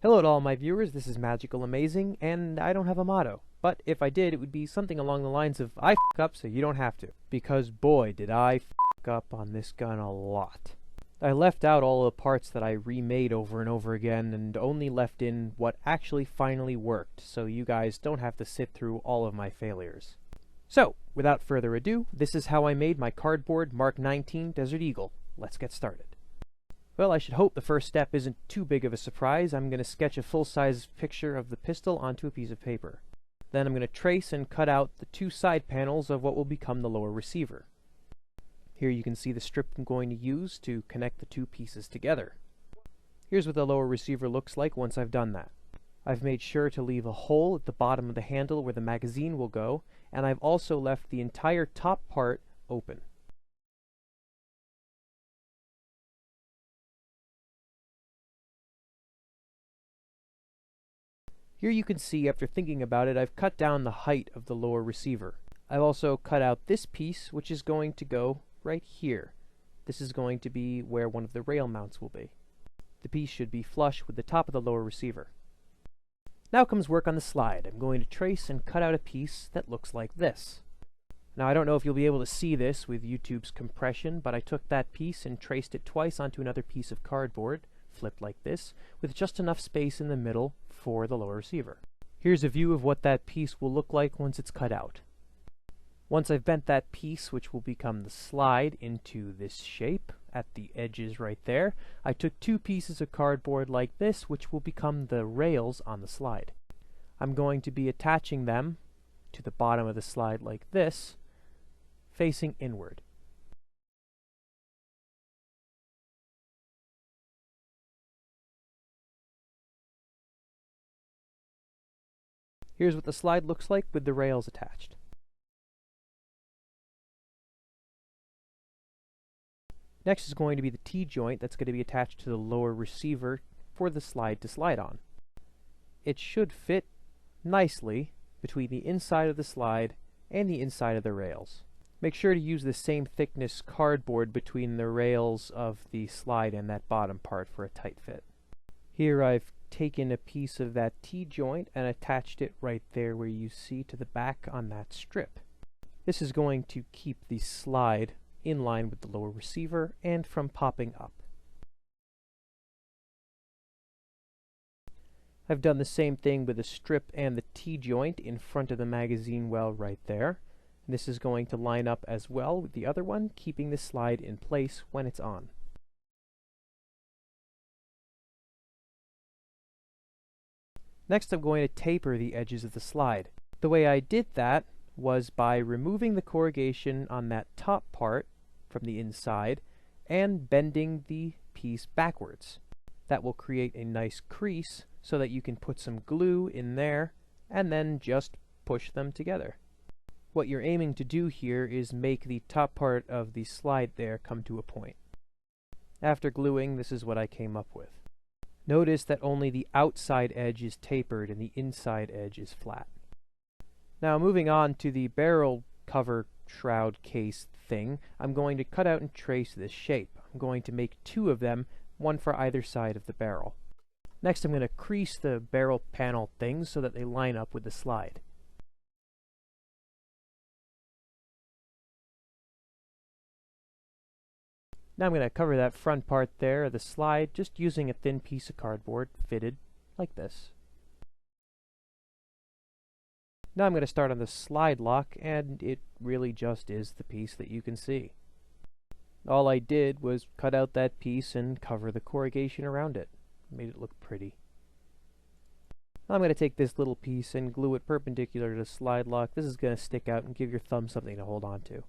Hello to all my viewers, this is Magicalamazing, and I don't have a motto. But if I did, it would be something along the lines of, I f*** up so you don't have to. Because boy, did I f*** up on this gun a lot. I left out all the parts that I remade over and over again, and only left in what actually finally worked, so you guys don't have to sit through all of my failures. So, without further ado, this is how I made my cardboard Mark 19 Desert Eagle. Let's get started. Well, I should hope the first step isn't too big of a surprise. I'm going to sketch a full-size picture of the pistol onto a piece of paper. Then I'm going to trace and cut out the two side panels of what will become the lower receiver. Here you can see the strip I'm going to use to connect the two pieces together. Here's what the lower receiver looks like once I've done that. I've made sure to leave a hole at the bottom of the handle where the magazine will go, and I've also left the entire top part open. Here you can see, after thinking about it, I've cut down the height of the lower receiver. I've also cut out this piece, which is going to go right here. This is going to be where one of the rail mounts will be. The piece should be flush with the top of the lower receiver. Now comes work on the slide. I'm going to trace and cut out a piece that looks like this. Now I don't know if you'll be able to see this with YouTube's compression, but I took that piece and traced it twice onto another piece of cardboard, flipped like this, with just enough space in the middle for the lower receiver. Here's a view of what that piece will look like once it's cut out. Once I've bent that piece, which will become the slide, into this shape at the edges right there, I took two pieces of cardboard like this, which will become the rails on the slide. I'm going to be attaching them to the bottom of the slide like this, facing inward. Here's what the slide looks like with the rails attached. Next is going to be the T-joint that's going to be attached to the lower receiver for the slide to slide on. It should fit nicely between the inside of the slide and the inside of the rails. Make sure to use the same thickness cardboard between the rails of the slide and that bottom part for a tight fit. Here I've taken a piece of that T-joint and attached it right there where you see to the back on that strip. This is going to keep the slide in line with the lower receiver and from popping up. I've done the same thing with the strip and the T-joint in front of the magazine well right there. This is going to line up as well with the other one, keeping the slide in place when it's on. Next, I'm going to taper the edges of the slide. The way I did that was by removing the corrugation on that top part from the inside and bending the piece backwards. That will create a nice crease so that you can put some glue in there and then just push them together. What you're aiming to do here is make the top part of the slide there come to a point. After gluing, this is what I came up with. Notice that only the outside edge is tapered and the inside edge is flat. Now moving on to the barrel cover shroud case thing, I'm going to cut out and trace this shape. I'm going to make two of them, one for either side of the barrel. Next I'm going to crease the barrel panel things so that they line up with the slide. Now I'm going to cover that front part there, the slide, just using a thin piece of cardboard fitted like this. Now I'm going to start on the slide lock, and it really just is the piece that you can see. All I did was cut out that piece and cover the corrugation around it. Made it look pretty. Now I'm going to take this little piece and glue it perpendicular to the slide lock. This is going to stick out and give your thumb something to hold on to.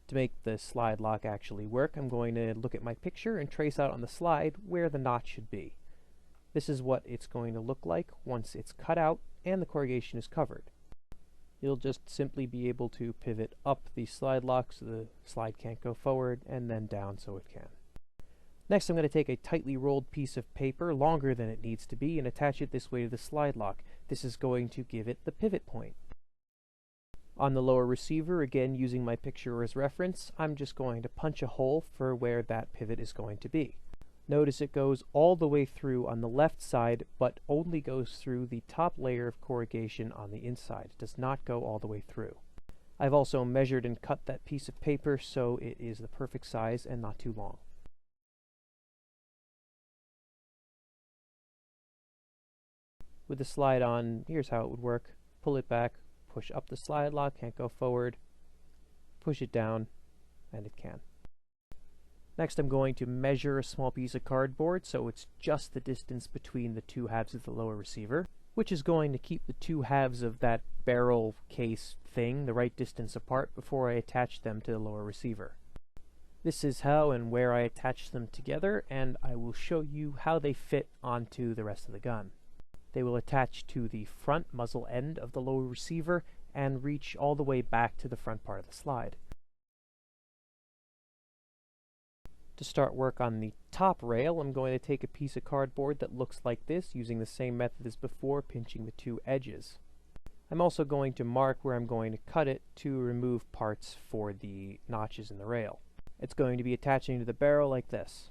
To make the slide lock actually work, I'm going to look at my picture and trace out on the slide where the knot should be. This is what it's going to look like once it's cut out and the corrugation is covered. You'll just simply be able to pivot up the slide lock so the slide can't go forward, and then down so it can. Next I'm going to take a tightly rolled piece of paper, longer than it needs to be, and attach it this way to the slide lock. This is going to give it the pivot point. On the lower receiver, again using my picture as reference, I'm just going to punch a hole for where that pivot is going to be. Notice it goes all the way through on the left side, but only goes through the top layer of corrugation on the inside. It does not go all the way through. I've also measured and cut that piece of paper so it is the perfect size and not too long. With the slide on, here's how it would work. Pull it back, push up the slide lock, can't go forward, push it down, and it can. Next I'm going to measure a small piece of cardboard so it's just the distance between the two halves of the lower receiver, which is going to keep the two halves of that barrel case thing the right distance apart before I attach them to the lower receiver. This is how and where I attach them together, and I will show you how they fit onto the rest of the gun. They will attach to the front muzzle end of the lower receiver and reach all the way back to the front part of the slide. To start work on the top rail, I'm going to take a piece of cardboard that looks like this, using the same method as before, pinching the two edges. I'm also going to mark where I'm going to cut it to remove parts for the notches in the rail. It's going to be attaching to the barrel like this.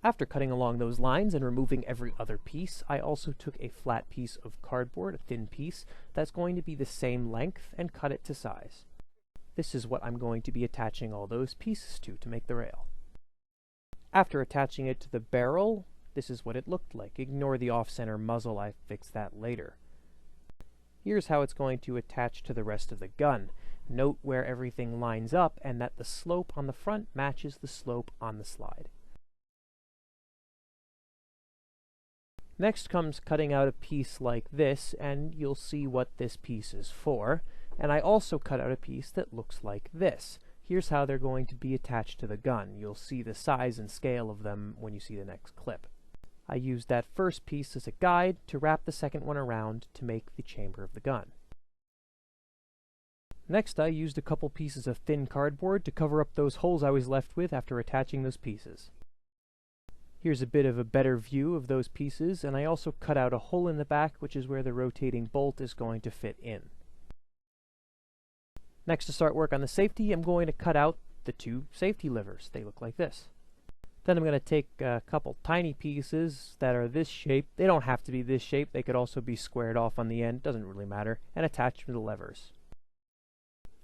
After cutting along those lines and removing every other piece, I also took a flat piece of cardboard, a thin piece, that's going to be the same length, and cut it to size. This is what I'm going to be attaching all those pieces to make the rail. After attaching it to the barrel, this is what it looked like. Ignore the off-center muzzle, I fixed that later. Here's how it's going to attach to the rest of the gun. Note where everything lines up and that the slope on the front matches the slope on the slide. Next comes cutting out a piece like this, and you'll see what this piece is for. And I also cut out a piece that looks like this. Here's how they're going to be attached to the gun. You'll see the size and scale of them when you see the next clip. I used that first piece as a guide to wrap the second one around to make the chamber of the gun. Next, I used a couple pieces of thin cardboard to cover up those holes I was left with after attaching those pieces. Here's a bit of a better view of those pieces, and I also cut out a hole in the back, which is where the rotating bolt is going to fit in. Next, to start work on the safety, I'm going to cut out the two safety levers. They look like this. Then I'm going to take a couple tiny pieces that are this shape. They don't have to be this shape. They could also be squared off on the end. Doesn't really matter. And attach them to the levers.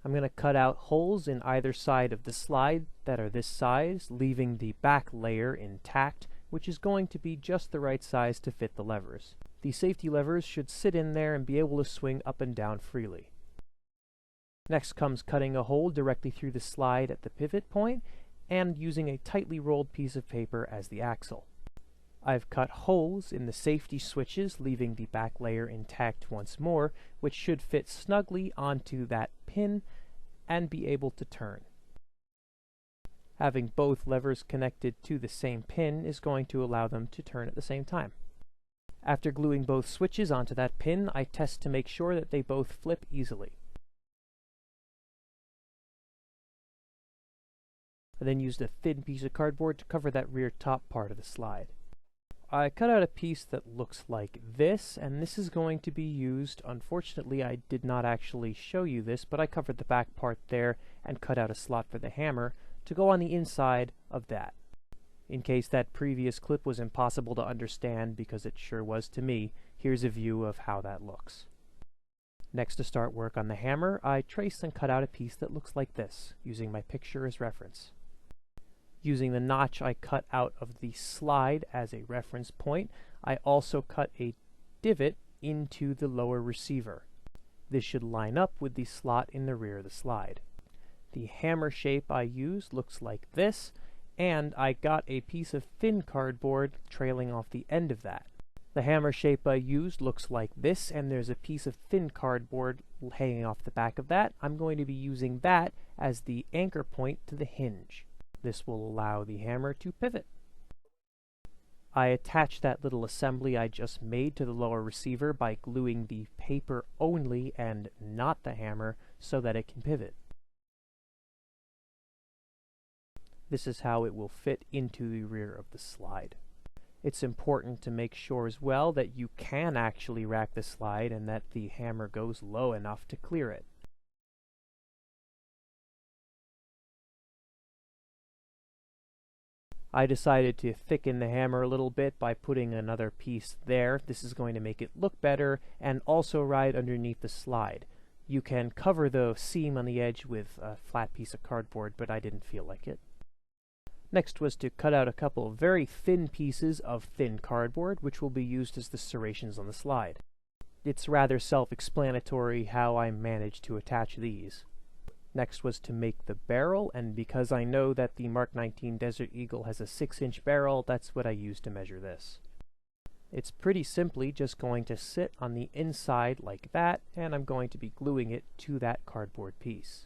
I'm going to cut out holes in either side of the slide that are this size, leaving the back layer intact, which is going to be just the right size to fit the levers. The safety levers should sit in there and be able to swing up and down freely. Next comes cutting a hole directly through the slide at the pivot point and using a tightly rolled piece of paper as the axle. I've cut holes in the safety switches, leaving the back layer intact once more, which should fit snugly onto that pin and be able to turn. Having both levers connected to the same pin is going to allow them to turn at the same time. After gluing both switches onto that pin, I test to make sure that they both flip easily. I then used a thin piece of cardboard to cover that rear top part of the slide. I cut out a piece that looks like this, and this is going to be used. Unfortunately, I did not actually show you this, but I covered the back part there and cut out a slot for the hammer to go on the inside of that. In case that previous clip was impossible to understand, because it sure was to me, here's a view of how that looks. Next, to start work on the hammer, I traced and cut out a piece that looks like this, using my picture as reference. Using the notch I cut out of the slide as a reference point, I also cut a divot into the lower receiver. This should line up with the slot in the rear of the slide. The hammer shape I used looks like this, and I got a piece of thin cardboard trailing off the end of that. The hammer shape I used looks like this, and there's a piece of thin cardboard hanging off the back of that. I'm going to be using that as the anchor point to the hinge. This will allow the hammer to pivot. I attached that little assembly I just made to the lower receiver by gluing the paper only and not the hammer so that it can pivot. This is how it will fit into the rear of the slide. It's important to make sure as well that you can actually rack the slide and that the hammer goes low enough to clear it. I decided to thicken the hammer a little bit by putting another piece there. This is going to make it look better and also ride underneath the slide. You can cover the seam on the edge with a flat piece of cardboard, but I didn't feel like it. Next was to cut out a couple of very thin pieces of thin cardboard, which will be used as the serrations on the slide. It's rather self-explanatory how I managed to attach these. Next was to make the barrel, and because I know that the Mark 19 Desert Eagle has a 6-inch barrel, that's what I used to measure this. It's pretty simply just going to sit on the inside like that, and I'm going to be gluing it to that cardboard piece.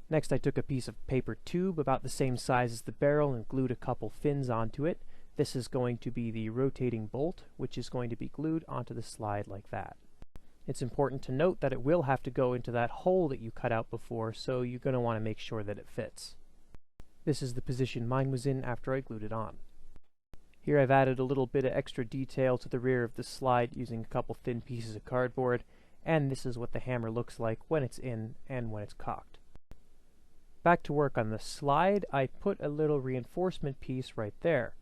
Next I took a piece of paper tube about the same size as the barrel and glued a couple fins onto it. This is going to be the rotating bolt, which is going to be glued onto the slide like that. It's important to note that it will have to go into that hole that you cut out before, so you're going to want to make sure that it fits. This is the position mine was in after I glued it on. Here I've added a little bit of extra detail to the rear of the slide using a couple thin pieces of cardboard, and this is what the hammer looks like when it's in and when it's cocked. Back to work on the slide, I put a little reinforcement piece right there.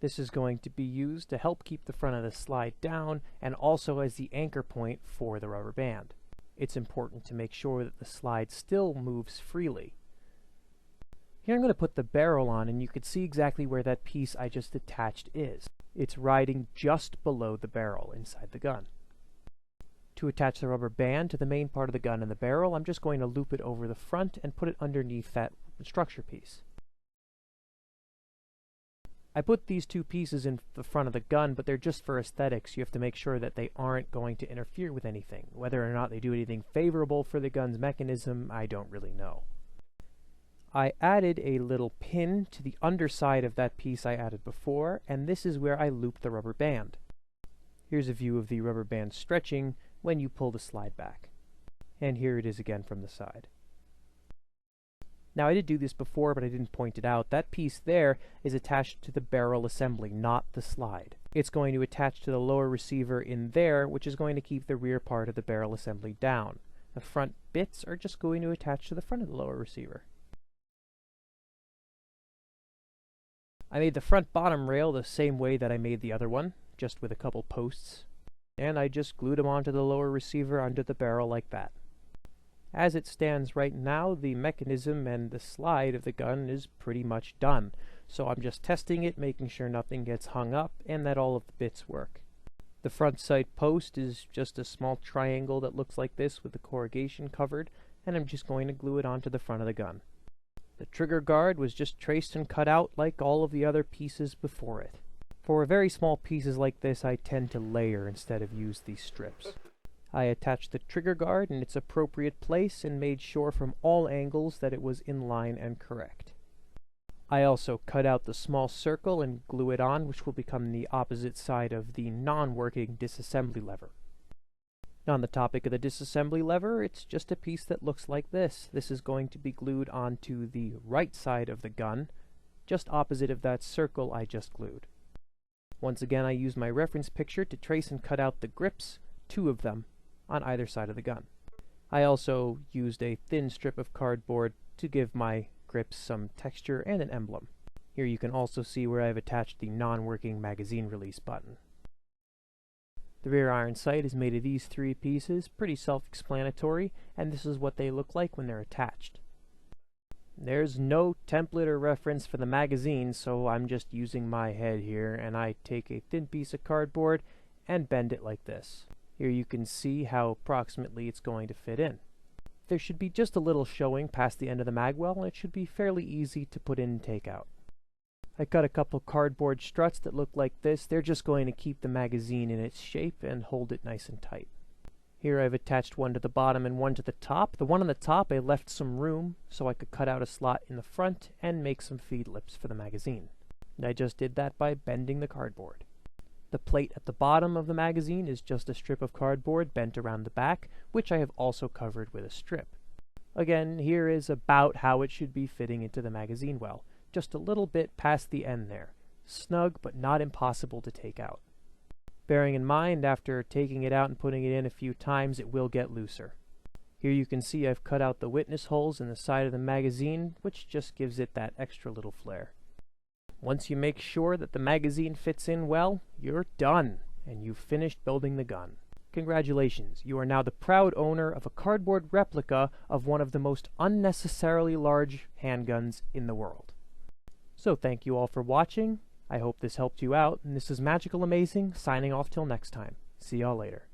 This is going to be used to help keep the front of the slide down and also as the anchor point for the rubber band. It's important to make sure that the slide still moves freely. Here I'm going to put the barrel on, and you can see exactly where that piece I just attached is. It's riding just below the barrel inside the gun. To attach the rubber band to the main part of the gun and the barrel, I'm just going to loop it over the front and put it underneath that structure piece. I put these two pieces in the front of the gun, but they're just for aesthetics. You have to make sure that they aren't going to interfere with anything. Whether or not they do anything favorable for the gun's mechanism, I don't really know. I added a little pin to the underside of that piece I added before, and this is where I looped the rubber band. Here's a view of the rubber band stretching when you pull the slide back. And here it is again from the side. Now I did do this before, but I didn't point it out. That piece there is attached to the barrel assembly, not the slide. It's going to attach to the lower receiver in there, which is going to keep the rear part of the barrel assembly down. The front bits are just going to attach to the front of the lower receiver. I made the front bottom rail the same way that I made the other one, just with a couple posts, and I just glued them onto the lower receiver under the barrel like that. As it stands right now, the mechanism and the slide of the gun is pretty much done, so I'm just testing it, making sure nothing gets hung up, and that all of the bits work. The front sight post is just a small triangle that looks like this with the corrugation covered, and I'm just going to glue it onto the front of the gun. The trigger guard was just traced and cut out like all of the other pieces before it. For very small pieces like this, I tend to layer instead of use these strips. I attached the trigger guard in its appropriate place and made sure from all angles that it was in line and correct. I also cut out the small circle and glue it on, which will become the opposite side of the non-working disassembly lever. On the topic of the disassembly lever, it's just a piece that looks like this. This is going to be glued onto the right side of the gun, just opposite of that circle I just glued. Once again, I used my reference picture to trace and cut out the grips, 2 of them, on either side of the gun. I also used a thin strip of cardboard to give my grips some texture and an emblem. Here you can also see where I've attached the non-working magazine release button. The rear iron sight is made of these 3 pieces, pretty self-explanatory, and this is what they look like when they're attached. There's no template or reference for the magazine, so I'm just using my head here, and I take a thin piece of cardboard and bend it like this. Here you can see how approximately it's going to fit in. There should be just a little showing past the end of the magwell, and it should be fairly easy to put in and take out. I cut a couple cardboard struts that look like this. They're just going to keep the magazine in its shape and hold it nice and tight. Here I've attached one to the bottom and one to the top. The one on the top I left some room so I could cut out a slot in the front and make some feed lips for the magazine. And I just did that by bending the cardboard. The plate at the bottom of the magazine is just a strip of cardboard bent around the back, which I have also covered with a strip. Again, here is about how it should be fitting into the magazine well. Just a little bit past the end there. Snug, but not impossible to take out. Bearing in mind, after taking it out and putting it in a few times, it will get looser. Here you can see I've cut out the witness holes in the side of the magazine, which just gives it that extra little flair. Once you make sure that the magazine fits in well, you're done, and you've finished building the gun. Congratulations, you are now the proud owner of a cardboard replica of one of the most unnecessarily large handguns in the world. So thank you all for watching. I hope this helped you out, and this is Magical Amazing, signing off till next time. See y'all later.